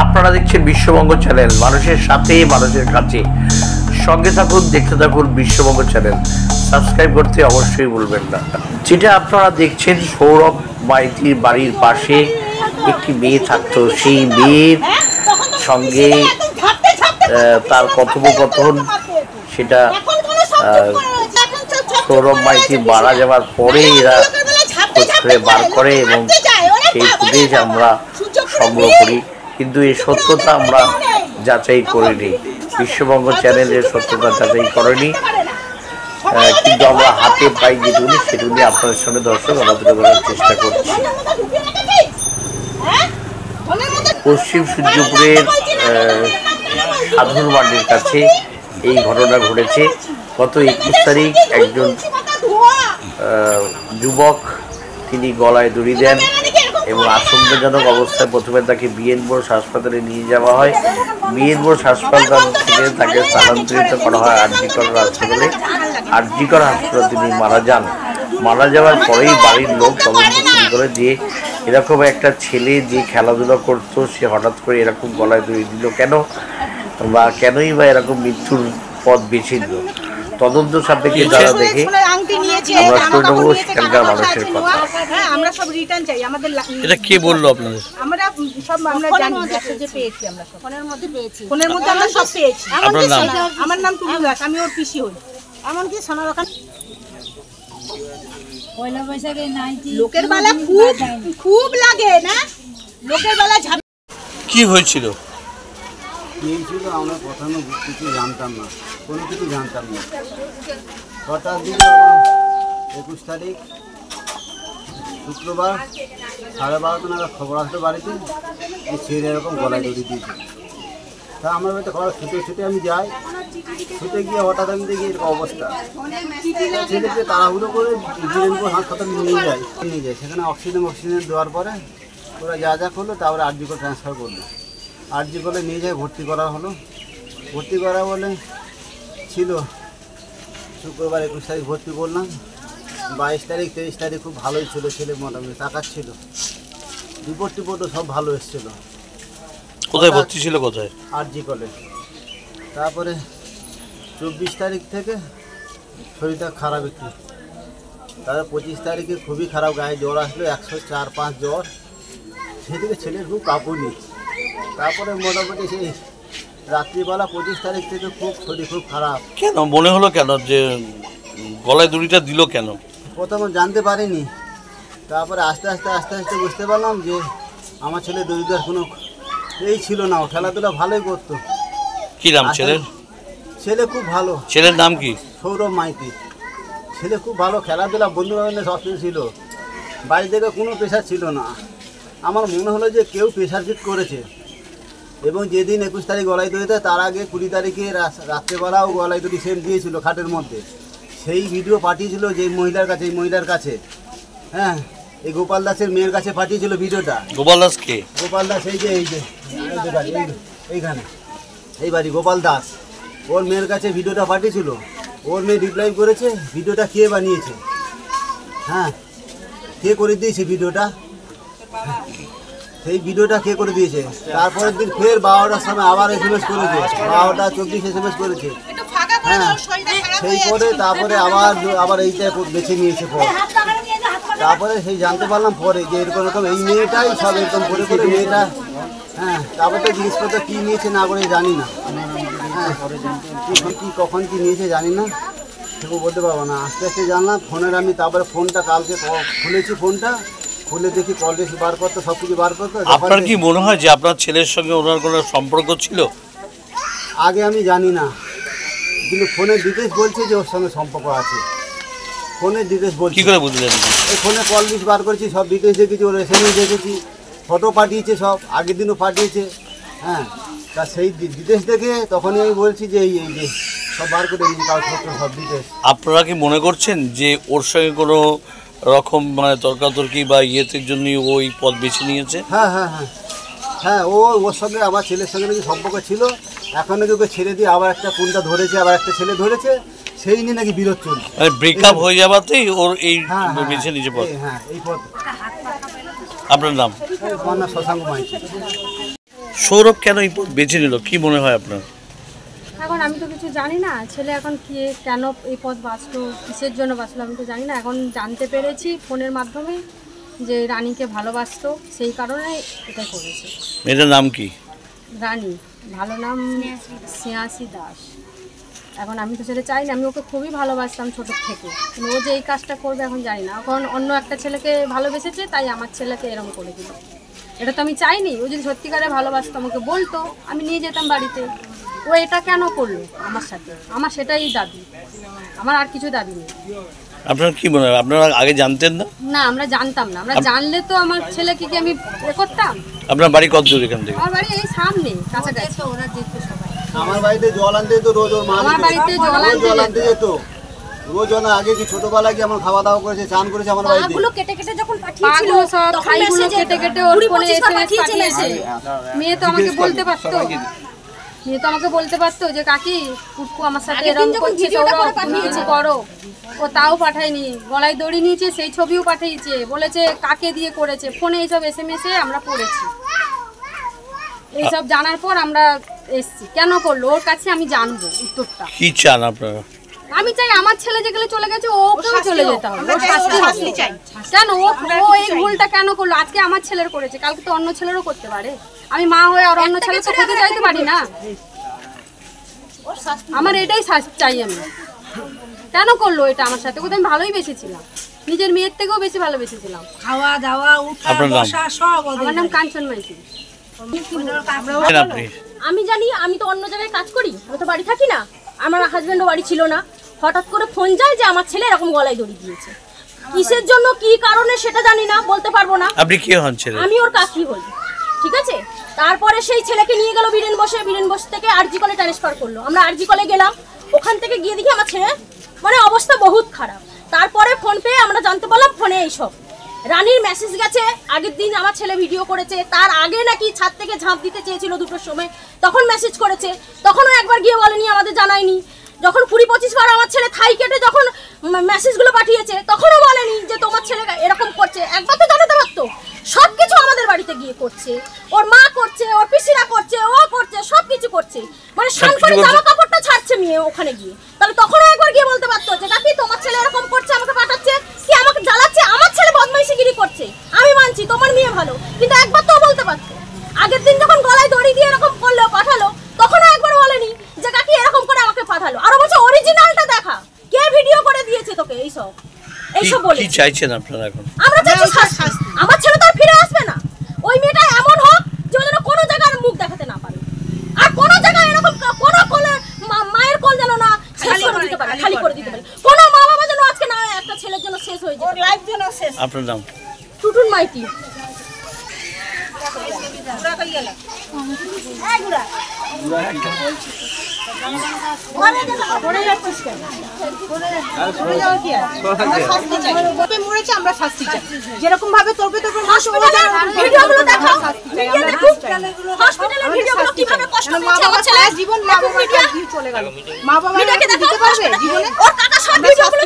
আপনারা দেখছেন বিশ্ববঙ্গ চ্যানেল, মানুষের সাথে মানুষের কাছে। সঙ্গে থাকুন, দেখতে থাকুন বিশ্ববঙ্গ চ্যানেল। সাবস্ক্রাইব করতে অবশ্যই ভুলবেন না। যেটা আপনারা দেখছেন, সৌরভ মাইতির বাড়ির পাশে একটি মেয়ে থাকতো। সেই মেয়ের সঙ্গে তার কথোপকথন, সেটা সৌরভ মাইতি মারা যাওয়ার পরে এরা খোঁজ করে বার করে এবং সেই ফুটেজ আমরা সংগ্রহ করি। কিন্তু এই সত্যতা আমরা যাচাই করিনি, বিশ্ববঙ্গ চ্যানেলের সত্যতা যাচাই করেনি। কিন্তু আমরা হাতে পাই যেটুকুনি সেটুকুনি আপনাদের সঙ্গে দর্শক আমরা তুলে ধরার চেষ্টা করছি। পশ্চিম সূর্যপুরের সাধুর মান্ডির কাছে এই ঘটনা ঘটেছে। গত 21 তারিখ একজন যুবক তিনি গলায় দড়ি দেন এবং আশঙ্কাজনক অবস্থায় প্রথমে তাকে বিএনবোস হাসপাতালে নিয়ে যাওয়া হয়। বিএনবোস হাসপাতাল থেকে তাকে স্থানান্তরিত করা হয় আরজিকর হাসপাতালে। আরজিকর হাসপাতালে তিনি মারা যান। মারা যাওয়ার পরেই বাড়ির লোক তদন্ত শুরু করে যে এরকম একটা ছেলে যে খেলাধুলা করতো সে হঠাৎ করে এরকম গলায় দড়ি দিল কেন, বা কেনই বা এরকম মৃত্যুর পথ বেছে নিল। তদন্ত সাপেক্ষে যারা দেখে আমরা শুনে নেবো সেখানকার মানুষের কথা। আমরা সব রিটার্ন চাই আমাদের। এটা কে বললো আপনাদের? আমরা সব আমরা জানি যে পেয়েছি, আমরা সব ফোনের মধ্যে পেয়েছি, ফোনের মধ্যে আমরা সব পেয়েছি। আমার নাম টুলু দাস, আমি ওর পিসি হই। এমনকি সোনার ওখানে পয়লা বৈশাখে লোকের বেলা খুব লাগে না, লোকের বেলা কি হয়েছিল? ছিল আমরা প্রথমে কিছু জানতাম না, কোনো কিছু জানতাম না। হঠাৎ দিন 21 তারিখ শুক্রবার 12:30 নাগাদ খবর আসলো বাড়িতে এই ছেলে এরকম গলায় দড়ি দিয়েছে। তা আমার বাড়িতে খবর ছুটে ছুটে আমি যাই, ছুটে গিয়ে হঠাৎ আমি দেখি এরকম অবস্থা। ছেলেকে তাড়াহুড়ো করে বীরেন্দ্র হাসপাতালে নিয়ে যায়। সেখানে অক্সিজেন দেওয়ার পরে ওরা যা যা করলো তারপরে আরজিকর ট্রান্সফার করলো। আরজিকরে নিয়ে যায় ভর্তি করা হলো। ভর্তি করা বলে ছিল শুক্রবার 21 তারিখ ভর্তি করলাম। 22 তারিখ 23 তারিখ খুব ভালোই ছিল, ছেলে মোটামুটি টাকার ছিল, রিপোর্টও সব ভালো এসেছিলো। কোথায় ভর্তি ছিল? কোথায়? আরজিকরে। তারপরে 24 তারিখ থেকে শরীরটা খারাপ একটু। তারপরে 25 তারিখে খুবই খারাপ, গায়ে জ্বর আসলো 104-105 জ্বর। সেদিকে ছেলের খুব কাঁপুনি। তারপরে মোটামুটি সেই রাত্রিবেলা 25 তারিখ থেকে খুব শরীর খুব খারাপ। কেন মনে হলো কেন যে গলায় দড়িটা দিল কেন? প্রথমে জানতে পারিনি, তারপরে আস্তে আস্তে বুঝতে পারলাম যে আমার ছেলে দড়ি দেওয়ার কোনো এই ছিল না, ও খেলাধুলা ভালোই করতো। কি নাম ছেলের? ছেলে খুব ভালো। ছেলের নাম কি? সৌরভ মাইতি। ছেলে খুব ভালো, খেলাধুলা বন্ধু বান্ধব সব ছিল, বাড়ি থেকে কোনো প্রেশার ছিল না। আমার মনে হলো যে কেউ প্রেশার ফিট করেছে। এবং যেদিন 21 তারিখ গলায় দড়ি দেয় তার আগে 20 তারিখে রাত্রেবেলাও গলায় দড়ি সেম দিয়েছিল খাটের মধ্যে। সেই ভিডিও পাঠিয়েছিল যে মহিলার কাছে, এই মহিলার কাছে, হ্যাঁ, এই গোপাল দাসের মেয়ের কাছে পাঠিয়েছিল ভিডিওটা। গোপাল দাস কে? গোপাল দাস এই যে এইখানে এই বাড়ি গোপাল দাস, ওর মেয়ের কাছে ভিডিওটা পাঠিয়েছিল। ওর মেয়ে রিপ্লাই করেছে ভিডিওটা কে বানিয়েছে, হ্যাঁ, কে করে দিয়েছে ভিডিওটা, সেই ভিডিওটা কে করে দিয়েছে। তারপরের দিন ফের 12টার সময় আবার SMS করেছে, 12:24 SMS করেছে, হ্যাঁ। সেই করে তারপরে আবার এইটা বেছে নিয়েছে পর। তারপরে সেই জানতে পারলাম পরে যে এরকম এই মেয়েটাই সব এরকম করে মেয়েটা, হ্যাঁ। তারপরে তো জিনিসপত্র কী নিয়েছে না করে জানি না, হ্যাঁ, কখন কী নিয়েছে জানি না, সেও বলতে পারবো না। আস্তে আস্তে জানলাম ফোনের আমি। তারপরে ফোনটা কালকে খুলেছি, ফোনটা খুলে দেখি কল লিস্ট বার করতো, সব কিছু বার করতো। আপনার কি মনে হয় যে আপনার ছেলের সঙ্গে ওনার কোনো সম্পর্ক ছিল? আগে আমি জানি না, কিন্তু ফোনের ডিটেলস বলছে যে ওর সঙ্গে সম্পর্ক আছে। ফোনের ডিটেলস বলছে। কী করে বুঝলেন? এই ফোনে কল লিস্ট বার করেছি, সব ডিটেলস দেখেছি, ওর SMS দেখেছি, ফটো পাঠিয়েছে, সব আগের দিনও পাঠিয়েছে, হ্যাঁ। তা সেই ডিটেলস দেখে তখনই আমি বলছি যে এই যে সব বার করে দিয়েছি কাগজপত্র, সব ডিটেলস। আপনারা কি মনে করছেন যে ওর সঙ্গে কোনো রকম মানে তর্কাতর্কি বা ইয়েতের জন্যই ওই পথ বেছে নিয়েছে? হ্যাঁ হ্যাঁ হ্যাঁ হ্যাঁ, ওর সঙ্গে আমার ছেলের সঙ্গে নাকি সম্পর্ক ছিল। এখন নাকি ওকে ছেড়ে দিয়ে আবার একটা কোনটা ধরেছে, আবার একটা ছেলে ধরেছে, সেই নিয়ে নাকি বিরোধ চলছে। মানে ব্রেকআপ হয়ে যাওয়াতেই ওর এই বেছে নিয়েছে পথ। হ্যাঁ, এই পথ। আপনার নাম? আমার নাম শশাঙ্ক মাইতি। সৌরভ কেন এই পথ বেছে নিল কি মনে হয় আপনার? এখন আমি তো কিছু জানি না, ছেলে এখন কি কেন এই পথ বাঁচলো, কিসের জন্য বাঁচলো আমি তো জানি না। এখন জানতে পেরেছি ফোনের মাধ্যমে যে রানীকে ভালোবাসতো, সেই কারণে এটা করেছে। মেয়েটার নাম কি? রানী, ভালো নাম স্নেহাসী দাস। এখন আমি তো সেটা চাই না, আমি ওকে খুবই ভালোবাসতাম ছোটোর থেকে, কিন্তু ও যে এই কাজটা করবে এখন জানি না। এখন অন্য একটা ছেলেকে ভালোবেসেছে, তাই আমার ছেলেকে এরকম করে দিল। এটা তো আমি চাইনি। ও যদি সত্যিকারে ভালোবাসতো আমাকে বলতো, আমি নিয়ে যেতাম বাড়িতে। ও এটা কেন করলো আমার সাথে? আমার সেটাই দাবি, আমার আর কিছু দাবি নেই। আপনার কি মনে হয়, আপনারা আগে জানতেন না? না, আমরা জানতাম না। আমরা জানলে তো আমার ছেলেকে কি আমি করতাম। আপনার বাড়ি কত দূর এখান থেকে? আমার বাড়ি এই সামনে, কাছাকাছি। ওরা যেত সবাই। আমার বাড়িতে জল আনতে যেত রোজ, ওর মা আমার বাড়িতে জল আনতে যেত রোজ। না আগে কি ছোটবেলায় কি আমার খাওয়া দাওয়া করেছে, চান করেছে আমার বাড়িতে। পাগুলো কেটে কেটে যখন পাঠিয়েছিল, সব তখন খাইগুলো মেসেজে কেটে কেটে ওর ফোনে 20-25 বার এসএমএস পাঠিয়েছে। মেয়ে তো আমাকে বলতে পারতো, মেয়ে তো আমাকে বলতে পারতো যে কাকি পুটকু আমার সাথে আগের দিন এরকম যখন করছে, ভিডিওটা সৌরভ করে তুমি পাঠিয়েছে। কিছু করো। ও তাও পাঠায়নি, গলায় দড়ি নিয়েছে সেই ছবিও পাঠিয়েছে, বলেছে কাকে দিয়ে করেছে। ফোনে এইসব এসএমএসে আমরা পড়েছি। এইসব জানার পর আমরা এসছি। কেন করলো ওর কাছে আমি জানবো উত্তরটা। কি চান আপনারা? আমি চাই আমার ছেলে যেগুলো চলে গেছে ওকেও চলে যেতে হবে, ওর শাস্তি শাস্তি হবে। চাই। কেন ও এই ভুলটা কেন করলো? আজকে আমার ছেলের করেছে, কালকে তো অন্য ছেলেরও করতে পারে। আমি মা হয়ে আর অন্য ছেলে তো খেতে চাইতে পারি না। আমার এটাই শাস্তি চাই। আমি কেন করলো এটা আমার সাথে? ওকে আমি ভালোই বেসেছিলাম, নিজের মেয়ের থেকেও বেশি ভালোবেসেছিলাম। খাওয়া দাওয়া উঠা আপনার নাম? বসা সব আমার নাম কাঞ্চন মাইতি। আপনি আমি জানি, আমি তো অন্য জায়গায় কাজ করি, আমি তো বাড়ি থাকি না। আমার হাজবেন্ডও বাড়ি ছিল না। হঠাৎ করে ফোন যায় যে আমার ছেলে এরকম গলায় দড়ি দিয়েছে। কিসের জন্য, কি কারণে সেটা জানি না, বলতে পারবো না। আপনি কি হন ছেলে? আমি ওর কাকি হই, ঠিক আছে। তারপরে সেই ছেলেকে নিয়ে গেল বীরেন বসে থেকে আরজি কলে ট্রান্সফার করলো। আমরা আরজি কলে গেলাম, ওখান থেকে গিয়ে দেখি আমার ছেলে মানে অবস্থা বহুত খারাপ। তারপরে ফোন পেয়ে আমরা জানতে পারলাম ফোনে এইসব রানীর মেসেজ গেছে। আগের দিন আমার ছেলে ভিডিও করেছে, তার আগে নাকি ছাদ থেকে ঝাঁপ দিতে চেয়েছিল 2টোর সময়, তখন মেসেজ করেছে। তখনও একবার গিয়ে বলেনি, আমাদের জানায়নি। যখন 20-25 বার আমার ছেলে থাই কেটে যখন মেসেজগুলো পাঠিয়েছে, তখনও বলেনি যে তোমার ছেলে এরকম করছে। একবার তো জানাতে পারতো। সব কিছু আমাদের বাড়িতে গিয়ে করছে, ওর মা করছে, ওর পিসিরা করছে, ও করছে, সব কিছু করছে। মানে শান করে জামা কাপড়টা ছাড়ছে মেয়ে ওখানে গিয়ে। তাহলে তখনও একবার গিয়ে বলতে পারতো যে কাকি তোমার ছেলে এরকম করছে, আমাকে পাঠাচ্ছে, কি আমাকে জ্বালাচ্ছে, আমার ছেলে বদমাইশিগিরি করছে। আমি মানছি তোমার মেয়ে ভালো, কিন্তু একবার তো বলতে পারতো। আগের দিন যখন গলায় দড়ি দিয়ে এরকম করলো, পাঠালো, তখনও একবার বলেনি যে কাকি এরকম করে আমাকে পাঠালো। আরো বলছে অরিজিনালটা দেখা, কে ভিডিও করে দিয়েছে তোকে। এইসব বলে কি চাইছেন আপনারা এখন? আমরা চাইছি শাস্তি। আমার ছেলে তো আর ফিরে আসবে না। ওই মেয়েটা এমন হোক যে যেন কোনো জায়গায় মুখ দেখাতে না পারে, আর কোনো জায়গায় এরকম কোনো কোলে মায়ের কোল যেন না শেষ করে দিতে পারে, খালি করে দিতে পারে। কোনো মা বাবা যেন আজকে না একটা ছেলের জন্য শেষ হয়ে যায়। ওর লাইফ যেন শেষ। আপনার নাম? টুটুন মাইতি। গুড়া কই গেল? এই গুড়া পড়ে যাচ্ছিস কেন? পড়ে যাওয়া কি আছে? আমরা শাস্তি চাই। তোকে মরেছে, আমরা শাস্তি চাই। যেরকম ভাবে তোরবে হসপিটালের ভিডিওগুলো দেখাও, মিডিয়া দেখো, হসপিটালের ভিডিওগুলো কিভাবে কষ্ট পেয়েছে আমার ছেলে। জীবন মা বাবা দিয়ে চলে গেল। মা বাবা মিডিয়াকে দিতে দেখাও, পারবে জীবনে? ওর কাকা সব ভিডিওগুলো